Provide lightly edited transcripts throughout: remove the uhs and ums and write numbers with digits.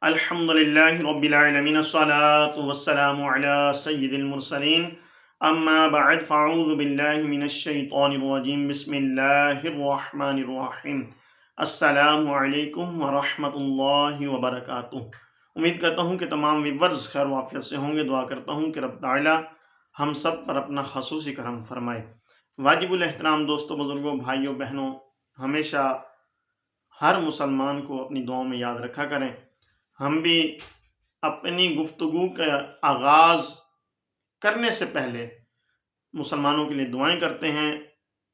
الحمدللہ رب العالمین الصلاة والسلام علی سید المرسلین اما بعد فاعوذ باللہ من الشیطان الرجیم بسم اللہ الرحمن الرحیم السلام علیکم ورحمۃ اللہ وبرکاتہ۔ امید کرتا ہوں کہ تمام ویورز خیر و عافیت سے ہوں گے۔ دعا کرتا ہوں کہ رب تعالی ہم سب پر اپنا خصوصی کرم فرمائے۔ واجب الاحترام دوستوں، بزرگوں، بھائیوں، بہنوں، ہمیشہ ہر مسلمان کو اپنی دعاؤں میں یاد رکھا کریں۔ ہم بھی اپنی گفتگو کا آغاز کرنے سے پہلے مسلمانوں کے لیے دعائیں کرتے ہیں۔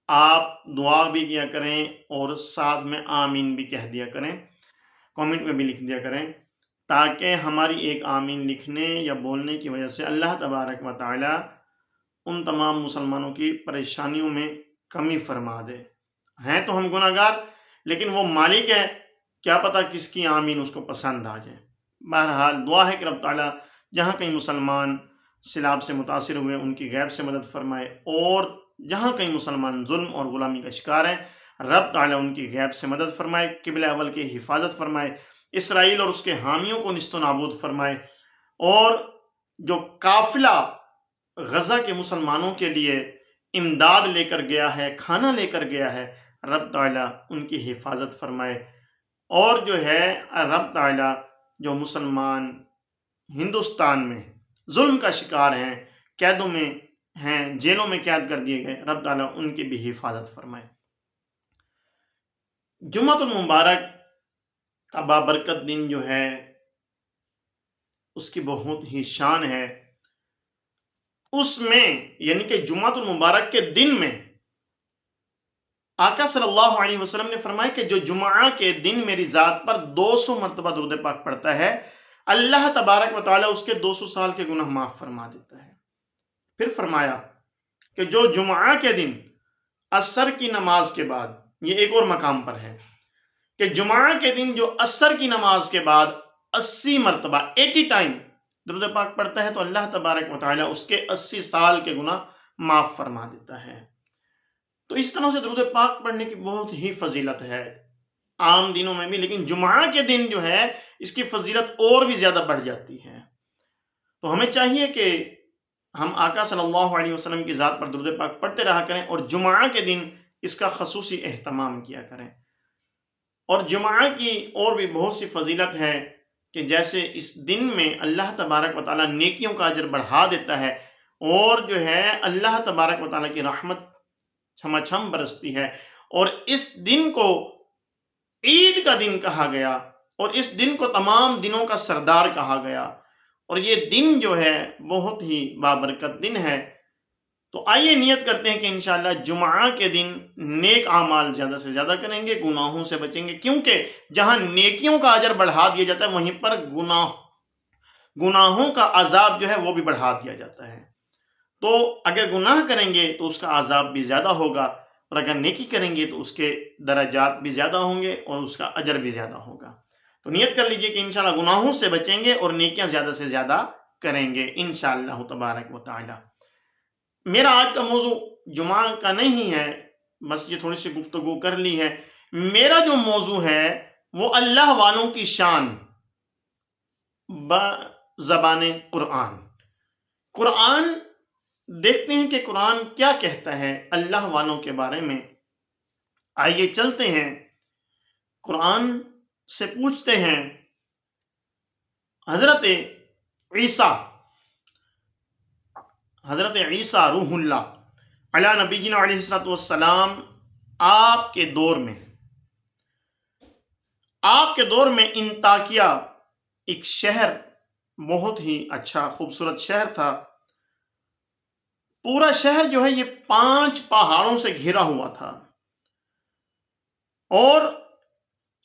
آپ دعا بھی کیا کریں اور ساتھ میں آمین بھی کہہ دیا کریں، کامنٹ میں بھی لکھ دیا کریں، تاکہ ہماری ایک آمین لکھنے یا بولنے کی وجہ سے اللہ تبارک و تعالی ان تمام مسلمانوں کی پریشانیوں میں کمی فرما دے۔ ہیں تو ہم گناہ گار، لیکن وہ مالک ہے، کیا پتہ کس کی آمین اس کو پسند آ جائے۔ بہرحال دعا ہے کہ رب تعالیٰ جہاں کہیں مسلمان سیلاب سے متاثر ہوئے ان کی غیب سے مدد فرمائے، اور جہاں کہیں مسلمان ظلم اور غلامی کا شکار ہیں رب تعالیٰ ان کی غیب سے مدد فرمائے، قبلہ اول کی حفاظت فرمائے، اسرائیل اور اس کے حامیوں کو نیست و نابود فرمائے، اور جو قافلہ غزہ کے مسلمانوں کے لیے امداد لے کر گیا ہے، کھانا لے کر گیا ہے، رب تعالیٰ ان کی حفاظت فرمائے۔ اور جو ہے رب تعالیٰ جو مسلمان ہندوستان میں ظلم کا شکار ہیں، قیدوں میں ہیں، جیلوں میں قید کر دیے گئے، رب تعالیٰ ان کی بھی حفاظت فرمائے۔ جمعۃ المبارک کا بابرکت دن جو ہے اس کی بہت ہی شان ہے۔ اس میں یعنی کہ جمعۃ المبارک کے دن میں آقا صلی اللہ علیہ وسلم نے فرمایا کہ جو جمعہ کے دن میری ذات پر 200 مرتبہ درود پاک پڑھتا ہے، اللہ تبارک و تعالیٰ اس کے 200 سال کے گناہ معاف فرما دیتا ہے۔ پھر فرمایا کہ جو جمعہ کے دن عصر کی نماز کے بعد، یہ ایک اور مقام پر ہے کہ جمعہ کے دن جو عصر کی نماز کے بعد 80 مرتبہ 80 ٹائم درود پاک پڑھتا ہے تو اللہ تبارک و تعالیٰ اس کے 80 سال کے گناہ معاف فرما دیتا ہے۔ تو اس طرح سے درود پاک پڑھنے کی بہت ہی فضیلت ہے عام دنوں میں بھی، لیکن جمعہ کے دن جو ہے اس کی فضیلت اور بھی زیادہ بڑھ جاتی ہے۔ تو ہمیں چاہیے کہ ہم آقا صلی اللہ علیہ وسلم کی ذات پر درود پاک پڑھتے رہا کریں، اور جمعہ کے دن اس کا خصوصی اہتمام کیا کریں۔ اور جمعہ کی اور بھی بہت سی فضیلت ہے کہ جیسے اس دن میں اللہ تبارک و تعالیٰ نیکیوں کا اجر بڑھا دیتا ہے، اور جو ہے اللہ تبارک و تعالیٰ کی رحمت چھما چھم برستی ہے، اور اس دن کو عید کا دن کہا گیا، اور اس دن کو تمام دنوں کا سردار کہا گیا، اور یہ دن جو ہے بہت ہی بابرکت دن ہے۔ تو آئیے نیت کرتے ہیں کہ انشاءاللہ جمعہ کے دن نیک اعمال زیادہ سے زیادہ کریں گے، گناہوں سے بچیں گے، کیونکہ جہاں نیکیوں کا اجر بڑھا دیا جاتا ہے وہیں پر گناہوں کا عذاب جو ہے وہ بھی بڑھا دیا جاتا ہے۔ تو اگر گناہ کریں گے تو اس کا عذاب بھی زیادہ ہوگا، اور اگر نیکی کریں گے تو اس کے درجات بھی زیادہ ہوں گے اور اس کا اجر بھی زیادہ ہوگا۔ تو نیت کر لیجئے کہ انشاءاللہ گناہوں سے بچیں گے اور نیکیاں زیادہ سے زیادہ کریں گے انشاءاللہ تبارک و تعالی۔ میرا آج کا موضوع جمعہ کا نہیں ہے، بس یہ تھوڑی سی گفتگو کر لی ہے۔ میرا جو موضوع ہے وہ اللہ والوں کی شان بزبان قرآن۔ قرآن دیکھتے ہیں کہ قرآن کیا کہتا ہے اللہ والوں کے بارے میں۔ آئیے چلتے ہیں قرآن سے پوچھتے ہیں حضرت عیسیٰ روح اللہ علی نبینا علیہ الصلوۃ والسلام، آپ کے دور میں انطاکیہ ایک شہر، بہت ہی اچھا خوبصورت شہر تھا۔ پورا شہر جو ہے یہ 5 پہاڑوں سے گھرا ہوا تھا، اور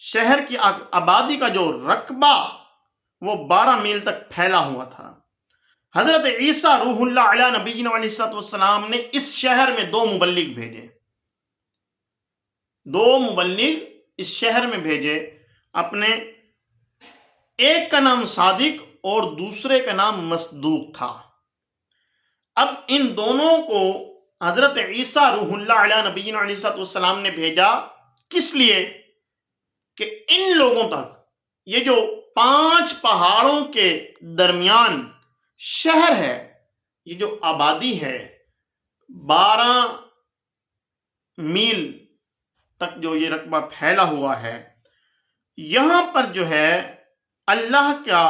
شہر کی آبادی کا جو رقبہ وہ 12 میل تک پھیلا ہوا تھا۔ حضرت عیسیٰ روح اللہ علی نبینا علیہ الصلوۃ والسلام نے اس شہر میں 2 مبلغ بھیجے۔ 2 مبلغ اس شہر میں بھیجے، اپنے ایک کا نام صادق اور دوسرے کا نام مصدوق تھا۔ اب ان دونوں کو حضرت عیسیٰ روح اللہ علیہ نبینا علیہ الصلوۃ والسلام نے بھیجا، کس لیے؟ کہ ان لوگوں تک، یہ جو 5 پہاڑوں کے درمیان شہر ہے، یہ جو آبادی ہے 12 میل تک جو یہ رقبہ پھیلا ہوا ہے، یہاں پر جو ہے اللہ کا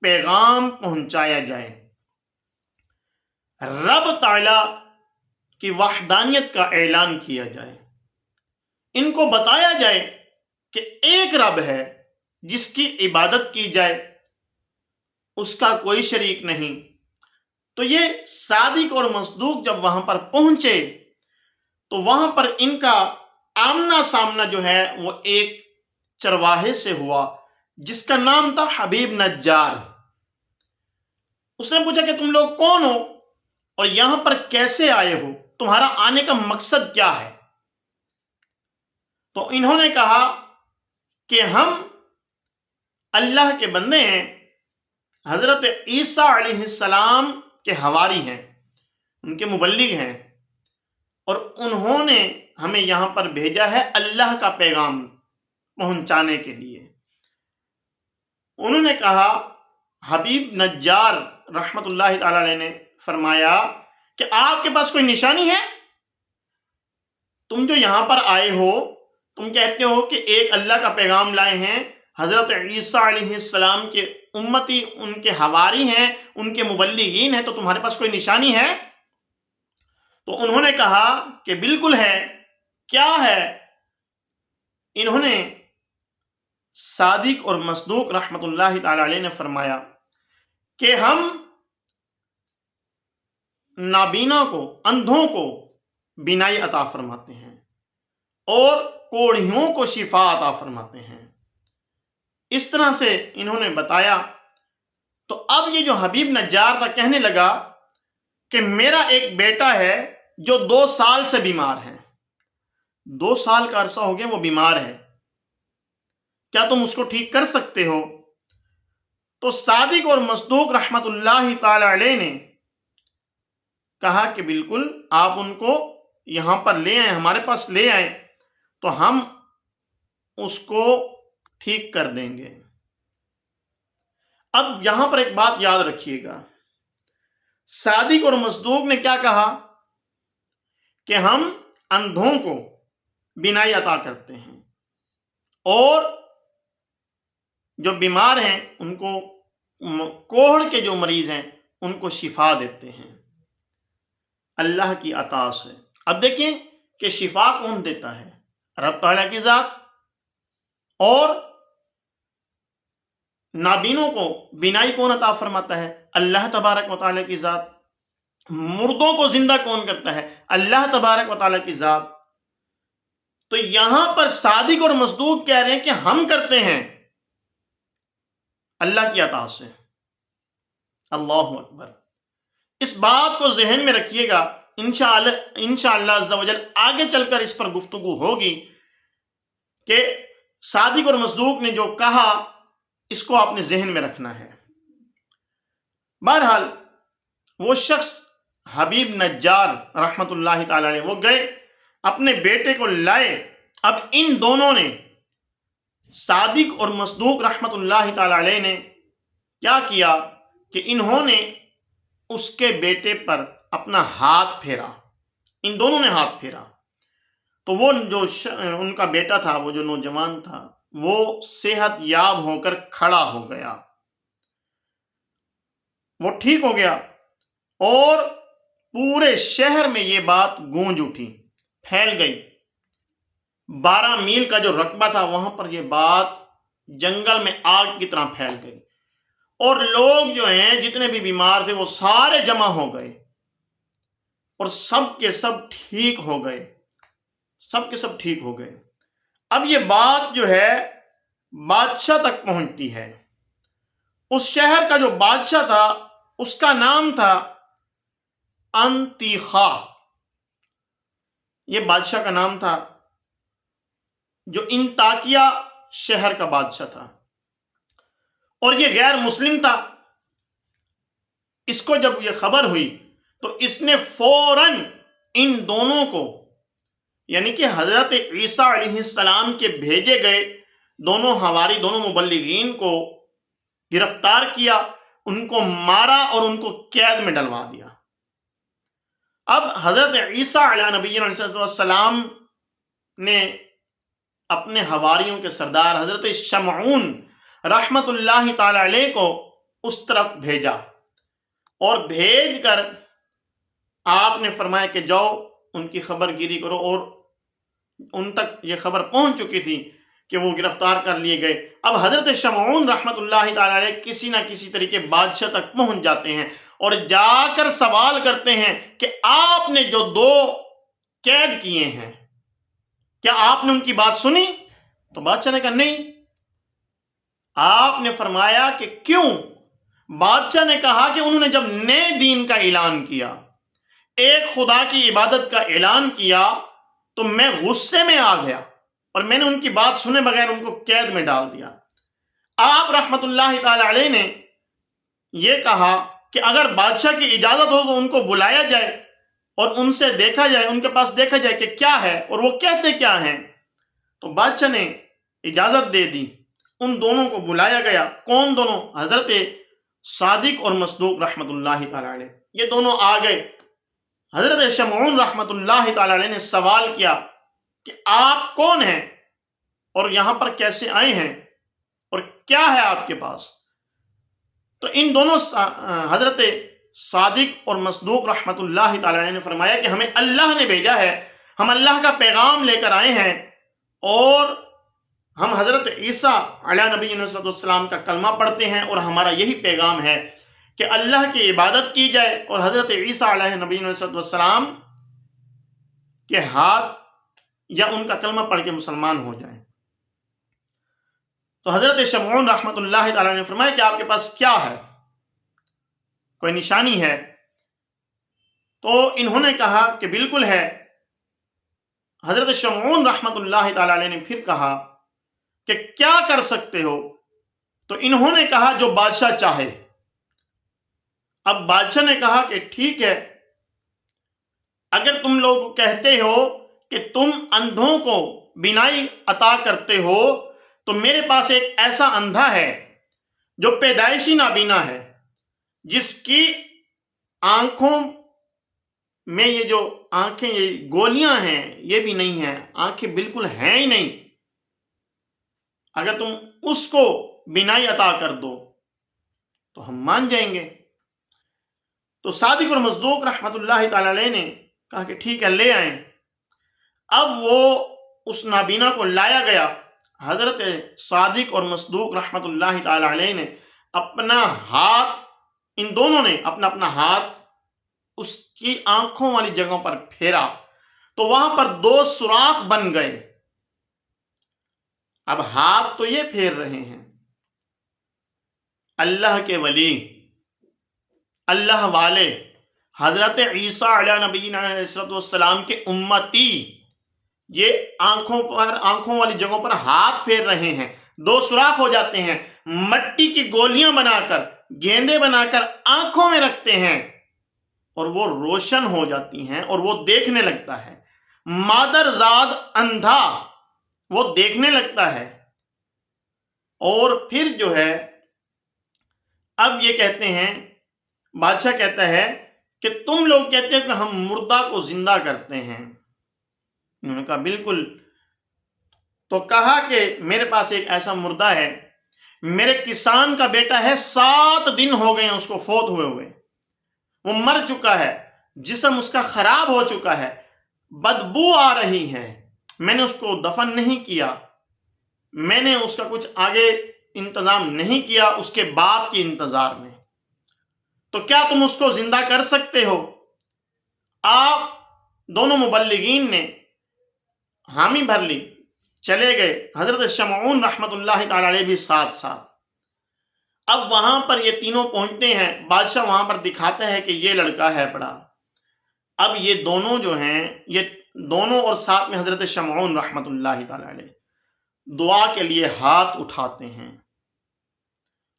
پیغام پہنچایا جائے، رب تعالی کی وحدانیت کا اعلان کیا جائے، ان کو بتایا جائے کہ ایک رب ہے جس کی عبادت کی جائے، اس کا کوئی شریک نہیں۔ تو یہ صادق اور مصدوق جب وہاں پر پہنچے تو وہاں پر ان کا آمنا سامنا جو ہے وہ ایک چرواہے سے ہوا جس کا نام تھا حبیب نجار۔ اس نے پوچھا کہ تم لوگ کون ہو اور یہاں پر کیسے آئے ہو، تمہارا آنے کا مقصد کیا ہے؟ تو انہوں نے کہا کہ ہم اللہ کے بندے ہیں، حضرت عیسیٰ علیہ السلام کے حواری ہیں، ان کے مبلغ ہیں، اور انہوں نے ہمیں یہاں پر بھیجا ہے اللہ کا پیغام پہنچانے کے لیے۔ انہوں نے کہا، حبیب نجار رحمت اللہ تعالی علیہ نے فرمایا کہ آپ کے پاس کوئی نشانی ہے؟ تم جو یہاں پر آئے ہو، تم کہتے ہو کہ ایک اللہ کا پیغام لائے ہیں، حضرت عیسیٰ علیہ السلام کے امتی، ان کے حواری ہیں، ان کے مبلغین ہیں، تو تمہارے پاس کوئی نشانی ہے؟ تو انہوں نے کہا کہ بالکل ہے، کیا ہے؟ انہوں نے صادق اور مصدوق رحمت اللہ تعالی علیہ نے فرمایا کہ ہم نابینا کو، اندھوں کو بینائی عطا فرماتے ہیں اور کوڑھیوں کو شفا عطا فرماتے ہیں۔ اس طرح سے انہوں نے بتایا۔ تو اب یہ جو حبیب نجار تھا کہنے لگا کہ میرا ایک بیٹا ہے جو 2 سال سے بیمار ہے، 2 سال کا عرصہ ہو گیا وہ بیمار ہے، کیا تم اس کو ٹھیک کر سکتے ہو؟ تو صادق اور مصدوق رحمت اللہ تعالی علیہ نے کہا کہ بالکل، آپ ان کو یہاں پر لے آئیں، ہمارے پاس لے آئیں تو ہم اس کو ٹھیک کر دیں گے۔ اب یہاں پر ایک بات یاد رکھیے گا، صادق اور مصدوق نے کیا کہا کہ ہم اندھوں کو بینائی عطا کرتے ہیں اور جو بیمار ہیں ان کو، کوڑھ کے جو مریض ہیں ان کو شفا دیتے ہیں اللہ کی عطا سے۔ اب دیکھیں کہ شفا کون دیتا ہے؟ رب تعالیٰ کی ذات۔ اور نابینوں کو بینائی کون عطا فرماتا ہے؟ اللہ تبارک و تعالیٰ کی ذات۔ مردوں کو زندہ کون کرتا ہے؟ اللہ تبارک و تعالیٰ کی ذات۔ تو یہاں پر صادق اور مصدوق کہہ رہے ہیں کہ ہم کرتے ہیں اللہ کی عطا سے۔ اللہ اکبر۔ اس بات کو ذہن میں رکھیے گا، انشاءاللہ عز و جل آگے چل کر اس پر گفتگو ہوگی کہ صادق اور مصدوق نے جو کہا اس کو آپ نے ذہن میں رکھنا ہے۔ بہرحال وہ شخص حبیب نجار رحمت اللہ تعالی علیہ وہ گئے، اپنے بیٹے کو لائے۔ اب ان دونوں نے، صادق اور مصدوق رحمت اللہ تعالی علیہ نے کیا کیا کہ انہوں نے اس کے بیٹے پر اپنا ہاتھ پھیرا، ان دونوں نے ہاتھ پھیرا تو وہ جو ان کا بیٹا تھا، وہ جو نوجوان تھا، وہ صحت یاب ہو کر کھڑا ہو گیا، وہ ٹھیک ہو گیا، اور پورے شہر میں یہ بات گونج اٹھی، پھیل گئی۔ 12 میل کا جو رقبہ تھا وہاں پر یہ بات جنگل میں آگ کی طرح پھیل گئی، اور لوگ جو ہیں جتنے بھی بیمار تھے وہ سارے جمع ہو گئے اور سب کے سب ٹھیک ہو گئے، سب کے سب ٹھیک ہو گئے۔ اب یہ بات جو ہے بادشاہ تک پہنچتی ہے۔ اس شہر کا جو بادشاہ تھا اس کا نام تھا انتیخا، یہ بادشاہ کا نام تھا جو انطاکیہ شہر کا بادشاہ تھا، اور یہ غیر مسلم تھا۔ اس کو جب یہ خبر ہوئی تو اس نے فوراً ان دونوں کو، یعنی کہ حضرت عیسیٰ علیہ السلام کے بھیجے گئے دونوں حواری، دونوں مبلغین کو گرفتار کیا، ان کو مارا اور ان کو قید میں ڈلوا دیا۔ اب حضرت عیسیٰ علیہ نبی علیہ السلام نے اپنے حواریوں کے سردار حضرت شمعون رحمت اللہ تعالی علیہ کو اس طرف بھیجا، اور بھیج کر آپ نے فرمایا کہ جاؤ ان کی خبر گیری کرو، اور ان تک یہ خبر پہنچ چکی تھی کہ وہ گرفتار کر لیے گئے۔ اب حضرت شمعون رحمت اللہ تعالی علیہ کسی نہ کسی طریقے بادشاہ تک پہنچ جاتے ہیں اور جا کر سوال کرتے ہیں کہ آپ نے جو 2 قید کیے ہیں، کیا آپ نے ان کی بات سنی؟ تو بادشاہ نے کہا نہیں۔ آپ نے فرمایا کہ کیوں؟ بادشاہ نے کہا کہ انہوں نے جب نئے دین کا اعلان کیا، ایک خدا کی عبادت کا اعلان کیا، تو میں غصے میں آ گیا اور میں نے ان کی بات سنے بغیر ان کو قید میں ڈال دیا۔ آپ رحمت اللہ تعالی علیہ نے یہ کہا کہ اگر بادشاہ کی اجازت ہو تو ان کو بلایا جائے اور ان سے دیکھا جائے، ان کے پاس دیکھا جائے کہ کیا ہے اور وہ کہتے کیا ہیں۔ تو بادشاہ نے اجازت دے دی، ان دونوں کو بلایا گیا۔ کون دونوں؟ حضرت صادق اور مصدوق رحمت اللہ تعالی علیہ، یہ دونوں آ گئے۔ حضرت شمعون رحمت اللہ تعالی علیہ نے سوال کیا کہ آپ کون ہیں اور یہاں پر کیسے آئے ہیں اور کیا ہے آپ کے پاس؟ تو ان دونوں حضرت صادق اور مصدوق رحمت اللہ تعالی علیہ نے فرمایا کہ ہمیں اللہ نے بھیجا ہے، ہم اللہ کا پیغام لے کر آئے ہیں، اور ہم حضرت عیسیٰ علیہ نبی السلام کا کلمہ پڑھتے ہیں، اور ہمارا یہی پیغام ہے کہ اللہ کی عبادت کی جائے اور حضرت عیسیٰ علیہ نبی السلام کے ہاتھ یا ان کا کلمہ پڑھ کے مسلمان ہو جائیں۔ تو حضرت شمعون رحمت اللہ تعالی نے فرمایا کہ آپ کے پاس کیا ہے، کوئی نشانی ہے؟ تو انہوں نے کہا کہ بالکل ہے۔ حضرت شمعون رحمت اللہ تعالی علیہ نے پھر کہا کہ کیا کر سکتے ہو؟ تو انہوں نے کہا جو بادشاہ چاہے۔ اب بادشاہ نے کہا کہ ٹھیک ہے، اگر تم لوگ کہتے ہو کہ تم اندھوں کو بینائی عطا کرتے ہو، تو میرے پاس ایک ایسا اندھا ہے جو پیدائشی نابینا ہے، جس کی آنکھوں میں یہ جو آنکھیں یہ گولیاں ہیں یہ بھی نہیں ہیں، آنکھیں بالکل ہیں ہی نہیں، اگر تم اس کو بینائی عطا کر دو تو ہم مان جائیں گے۔ تو صادق اور مصدوق رحمت اللہ تعالی علیہ نے کہا کہ ٹھیک ہے، لے آئیں۔ اب وہ اس نابینا کو لایا گیا۔ حضرت صادق اور مصدوق رحمت اللہ تعالی علیہ نے اپنا ہاتھ، ان دونوں نے اپنا اپنا ہاتھ اس کی آنکھوں والی جگہوں پر پھیرا، تو وہاں پر 2 سوراخ بن گئے۔ اب ہاتھ تو یہ پھیر رہے ہیں، اللہ کے ولی، اللہ والے، حضرت عیسیٰ علیہ نبی علیہ السلام کے امتی، یہ آنکھوں والی جگہوں پر ہاتھ پھیر رہے ہیں، 2 سوراخ ہو جاتے ہیں، مٹی کی گولیاں بنا کر، گیندے بنا کر آنکھوں میں رکھتے ہیں، اور وہ روشن ہو جاتی ہیں اور وہ دیکھنے لگتا ہے۔ مادرزاد اندھا وہ دیکھنے لگتا ہے، اور پھر جو ہے اب یہ کہتے ہیں، بادشاہ کہتا ہے کہ تم لوگ کہتے ہیں کہ ہم مردہ کو زندہ کرتے ہیں۔ انہوں نے کہا بالکل۔ تو کہا کہ میرے پاس ایک ایسا مردہ ہے، میرے کسان کا بیٹا ہے، 7 دن ہو گئے ہیں اس کو فوت ہوئے، وہ مر چکا ہے، جسم اس کا خراب ہو چکا ہے، بدبو آ رہی ہے، میں نے اس کو دفن نہیں کیا، میں نے اس کا کچھ آگے انتظام نہیں کیا اس کے باپ کے انتظار میں، تو کیا تم اس کو زندہ کر سکتے ہو؟ آپ دونوں مبلغین نے حامی بھر لی، چلے گئے، حضرت شمعون رحمت اللہ تعالی علیہ بھی ساتھ ساتھ۔ اب وہاں پر یہ تینوں پہنچتے ہیں، بادشاہ وہاں پر دکھاتا ہے کہ یہ لڑکا ہے پڑا۔ اب یہ دونوں جو ہیں، یہ دونوں اور ساتھ میں حضرت شمعون رحمت اللہ تعالی علیہ دعا کے لیے ہاتھ اٹھاتے ہیں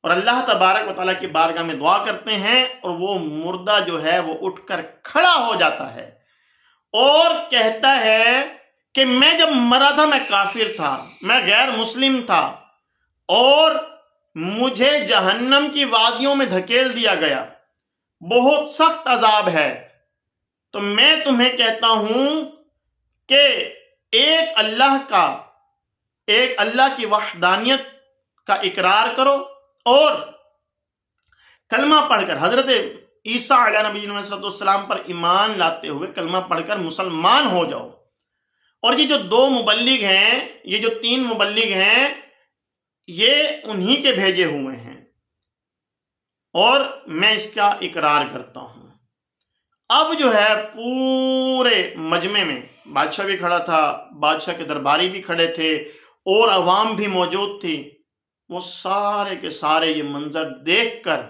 اور اللہ تبارک و تعالیٰ کی بارگاہ میں دعا کرتے ہیں، اور وہ مردہ جو ہے وہ اٹھ کر کھڑا ہو جاتا ہے اور کہتا ہے کہ میں جب مرا تھا میں کافر تھا، میں غیر مسلم تھا، اور مجھے جہنم کی وادیوں میں دھکیل دیا گیا، بہت سخت عذاب ہے۔ تو میں تمہیں کہتا ہوں کہ ایک اللہ کی وحدانیت کا اقرار کرو اور کلمہ پڑھ کر حضرت عیسیٰ علیہ نبی السلام پر ایمان لاتے ہوئے کلمہ پڑھ کر مسلمان ہو جاؤ۔ اور یہ جو دو مبلغ ہیں، یہ جو تین مبلغ ہیں، یہ انہی کے بھیجے ہوئے ہیں اور میں اس کا اقرار کرتا ہوں۔ اب جو ہے پورے مجمع میں بادشاہ بھی کھڑا تھا، بادشاہ کے درباری بھی کھڑے تھے اور عوام بھی موجود تھی، وہ سارے کے سارے یہ منظر دیکھ کر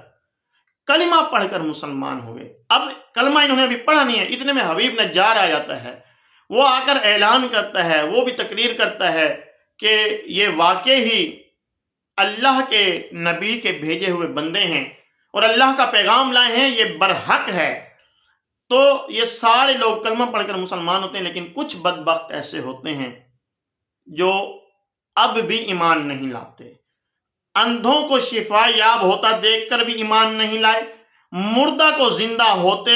کلمہ پڑھ کر مسلمان ہوئے۔ اب کلمہ انہوں نے ابھی پڑھا نہیں ہے، اتنے میں حبیب نجار آ جاتا ہے، وہ آ کر اعلان کرتا ہے، وہ بھی تقریر کرتا ہے کہ یہ واقعی ہی اللہ کے نبی کے بھیجے ہوئے بندے ہیں اور اللہ کا پیغام لائے ہیں، یہ برحق ہے۔ تو یہ سارے لوگ کلمہ پڑھ کر مسلمان ہوتے ہیں، لیکن کچھ بدبخت ایسے ہوتے ہیں جو اب بھی ایمان نہیں لاتے۔ اندھوں کو شفا یاب ہوتا دیکھ کر بھی ایمان نہیں لائے، مردہ کو زندہ ہوتے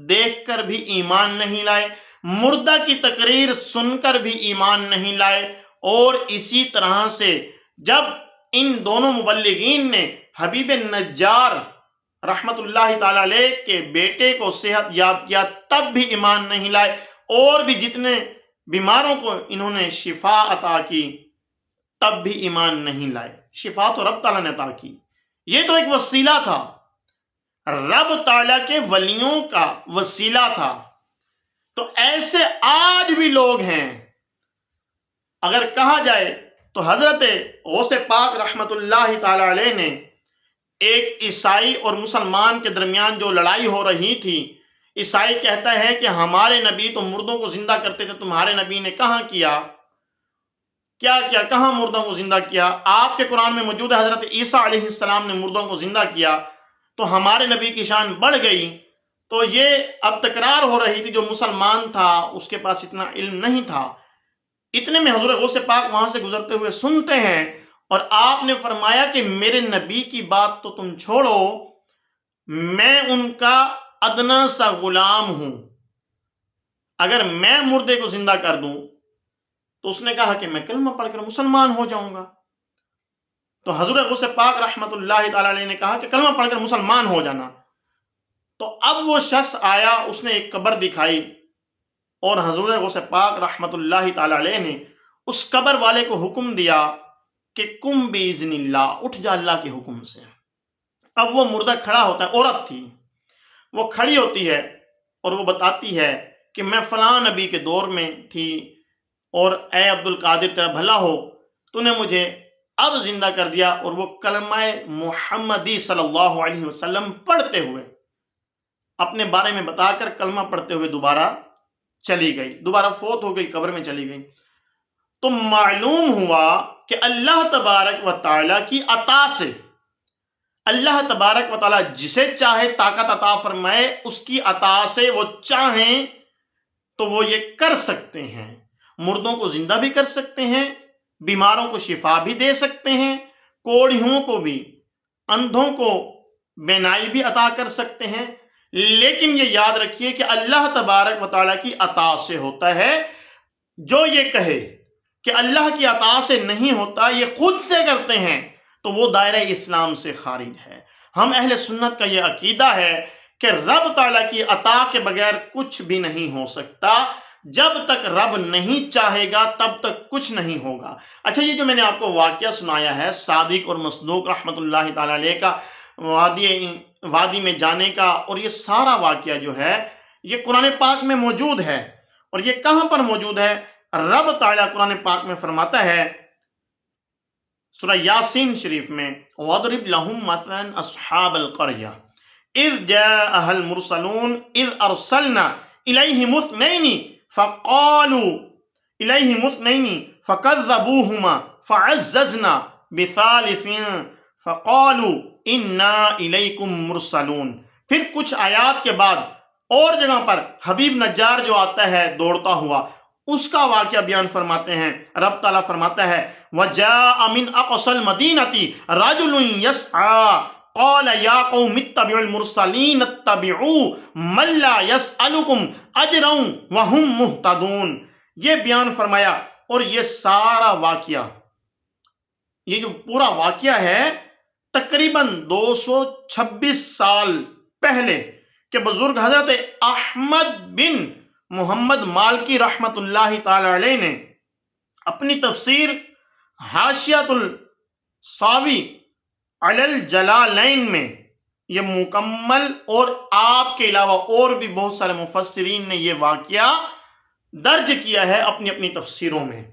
دیکھ کر بھی ایمان نہیں لائے، مردہ کی تقریر سن کر بھی ایمان نہیں لائے۔ اور اسی طرح سے جب ان دونوں مبلغین نے حبیب نجار رحمت اللہ تعالی علیہ کے بیٹے کو صحت یاب کیا تب بھی ایمان نہیں لائے، اور بھی جتنے بیماروں کو انہوں نے شفا عطا کی تب بھی ایمان نہیں لائے۔ شفا تو رب تعالیٰ نے عطا کی، یہ تو ایک وسیلہ تھا، رب تعالیٰ کے ولیوں کا وسیلہ تھا۔ تو ایسے آج بھی لوگ ہیں، اگر کہا جائے تو حضرت غوث پاک رحمت اللہ تعالی علیہ نے ایک عیسائی اور مسلمان کے درمیان جو لڑائی ہو رہی تھی، عیسائی کہتا ہے کہ ہمارے نبی تو مردوں کو زندہ کرتے تھے، تمہارے نبی نے کہاں کیا، کہاں مردوں کو زندہ کیا؟ آپ کے قرآن میں موجود ہے حضرت عیسیٰ علیہ السلام نے مردوں کو زندہ کیا، تو ہمارے نبی کی شان بڑھ گئی۔ تو یہ اب تکرار ہو رہی تھی، جو مسلمان تھا اس کے پاس اتنا علم نہیں تھا۔ اتنے میں حضور غوث پاک وہاں سے گزرتے ہوئے سنتے ہیں، اور آپ نے فرمایا کہ میرے نبی کی بات تو تم چھوڑو، میں ان کا ادنا سا غلام ہوں، اگر میں مردے کو زندہ کر دوں تو اس نے کہا کہ میں کلمہ پڑھ کر مسلمان ہو جاؤں گا۔ تو حضور غوث پاک رحمت اللہ تعالی علیہ نے کہا کہ کلمہ پڑھ کر مسلمان ہو جانا۔ تو اب وہ شخص آیا، اس نے ایک قبر دکھائی، اور حضور غوث پاک رحمت اللہ تعالی علیہ نے اس قبر والے کو حکم دیا کہ قم باذن اللہ، اٹھ جا اللہ کے حکم سے۔ اب وہ مردہ کھڑا ہوتا ہے، عورت تھی، وہ کھڑی ہوتی ہے اور وہ بتاتی ہے کہ میں فلاں نبی کے دور میں تھی، اور اے عبد القادر تیرا بھلا ہو، تو نے مجھے اب زندہ کر دیا۔ اور وہ کلمہ محمدی صلی اللہ علیہ وسلم پڑھتے ہوئے اپنے بارے میں بتا کر کلمہ پڑھتے ہوئے دوبارہ چلی گئی، دوبارہ فوت ہو گئی، قبر میں چلی گئی۔ تو معلوم ہوا کہ اللہ تبارک و تعالی کی عطا سے، اللہ تبارک و تعالی جسے چاہے طاقت عطا فرمائے، اس کی عطا سے وہ چاہیں تو وہ یہ کر سکتے ہیں، مردوں کو زندہ بھی کر سکتے ہیں، بیماروں کو شفا بھی دے سکتے ہیں، کوڑھیوں کو بھی، اندھوں کو بینائی بھی عطا کر سکتے ہیں۔ لیکن یہ یاد رکھیے کہ اللہ تبارک و تعالیٰ کی عطا سے ہوتا ہے۔ جو یہ کہے کہ اللہ کی عطا سے نہیں ہوتا، یہ خود سے کرتے ہیں، تو وہ دائرہ اسلام سے خارج ہے۔ ہم اہل سنت کا یہ عقیدہ ہے کہ رب تعالیٰ کی عطا کے بغیر کچھ بھی نہیں ہو سکتا، جب تک رب نہیں چاہے گا تب تک کچھ نہیں ہوگا۔ اچھا، یہ جو میں نے آپ کو واقعہ سنایا ہے صادق اور مصدوق رحمت اللہ تعالی علیہ کا وادی میں جانے کا، اور یہ سارا واقعہ جو ہے یہ قرآن پاک میں موجود ہے۔ اور یہ کہاں پر موجود ہے؟ رب تعالیٰ قرآن پاک میں فرماتا ہے سورہ یاسین شریف میں، وَاضْرِبْ لَهُمْ مَثَلًا أَصْحَابَ الْقَرْيَةِ إِذْ جَاءَهَا الْمُرْسَلُونَ إِذْ أَرْسَلْنَا إِلَيْهِمُ اثْنَيْنِ فَكَذَّبُوهُمَا فَعَزَّزْنَا بِثَالِثٍ فَقَالُوا إِنَّا إِلَيْكُمْ مُرْسَلُونَ۔ پھر کچھ آیات کے بعد اور جگہ پر حبیب نجار جو آتا ہے دوڑتا ہوا، اس کا واقعہ بیان فرماتے ہیں۔ رب تعالیٰ فرماتا ہے وَجَاءَ مِنْ أَقْصَى الْمَدِينَةِ رَجُلٌ يَسْعَى قَالَ يَا قَوْمِ اتَّبِعُوا الْمُرْسَلِينَ اتَّبِعُوا مَن لَّا يَسْأَلُكُمْ أَجْرًا وَهُمْ مُهْتَدُونَ۔ یہ بیان فرمایا، اور یہ سارا واقعہ، یہ جو پورا واقعہ ہے تقریباً 226 سال پہلے کہ بزرگ حضرت احمد بن محمد مالکی رحمت اللہ تعالی علیہ نے اپنی تفسیر حاشیۃ الساوی علی الجلالین میں یہ مکمل، اور آپ کے علاوہ اور بھی بہت سارے مفسرین نے یہ واقعہ درج کیا ہے اپنی اپنی تفسیروں میں۔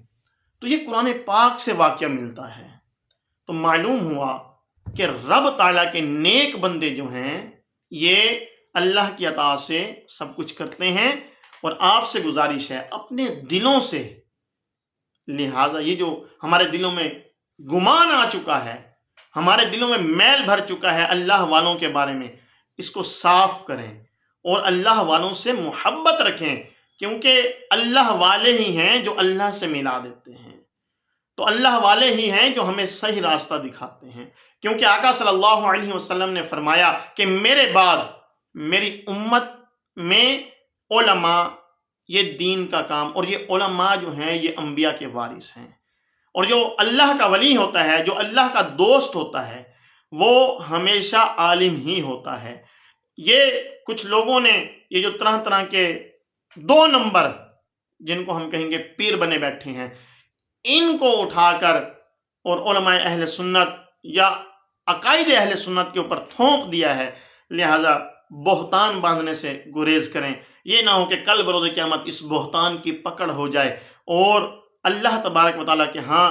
تو یہ قرآن پاک سے واقعہ ملتا ہے، تو معلوم ہوا کہ رب تعالیٰ کے نیک بندے جو ہیں یہ اللہ کی عطا سے سب کچھ کرتے ہیں، اور آپ سے گزارش ہے اپنے دلوں سے، لہٰذا یہ جو ہمارے دلوں میں گمان آ چکا ہے، ہمارے دلوں میں میل بھر چکا ہے اللہ والوں کے بارے میں، اس کو صاف کریں اور اللہ والوں سے محبت رکھیں، کیونکہ اللہ والے ہی ہیں جو اللہ سے ملا دیتے ہیں، تو اللہ والے ہی ہیں جو ہمیں صحیح راستہ دکھاتے ہیں، کیونکہ آقا صلی اللہ علیہ وسلم نے فرمایا کہ میرے بعد میری امت میں علماء یہ دین کا کام، اور یہ علماء جو ہیں یہ انبیاء کے وارث ہیں، اور جو اللہ کا ولی ہوتا ہے، جو اللہ کا دوست ہوتا ہے، وہ ہمیشہ عالم ہی ہوتا ہے۔ یہ کچھ لوگوں نے یہ جو طرح طرح کے 2 نمبر جن کو ہم کہیں گے پیر بنے بیٹھے ہیں، ان کو اٹھا کر اور علماء اہل سنت یا عقائد اہل سنت کے اوپر تھوپ دیا ہے، لہذا بہتان باندھنے سے گریز کریں، یہ نہ ہو کہ کل بروز قیامت اس بہتان کی پکڑ ہو جائے، اور اللہ تبارک و تعالیٰ کے ہاں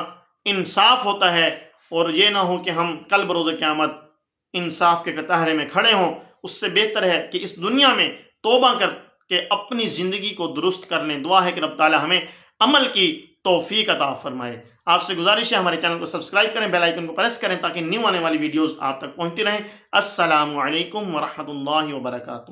انصاف ہوتا ہے، اور یہ نہ ہو کہ ہم کل بروز قیامت انصاف کے کٹہرے میں کھڑے ہوں۔ اس سے بہتر ہے کہ اس دنیا میں توبہ کر کے اپنی زندگی کو درست کر لیں۔ دعا ہے کہ رب تعالیٰ ہمیں عمل کی توفیق عطا فرمائے۔ آپ سے گزارش ہے ہمارے چینل کو سبسکرائب کریں، بیل آئیکن کو پریس کریں تاکہ نیو آنے والی ویڈیوز آپ تک پہنچتی رہیں۔ السلام علیکم ورحمۃ اللہ وبرکاتہ۔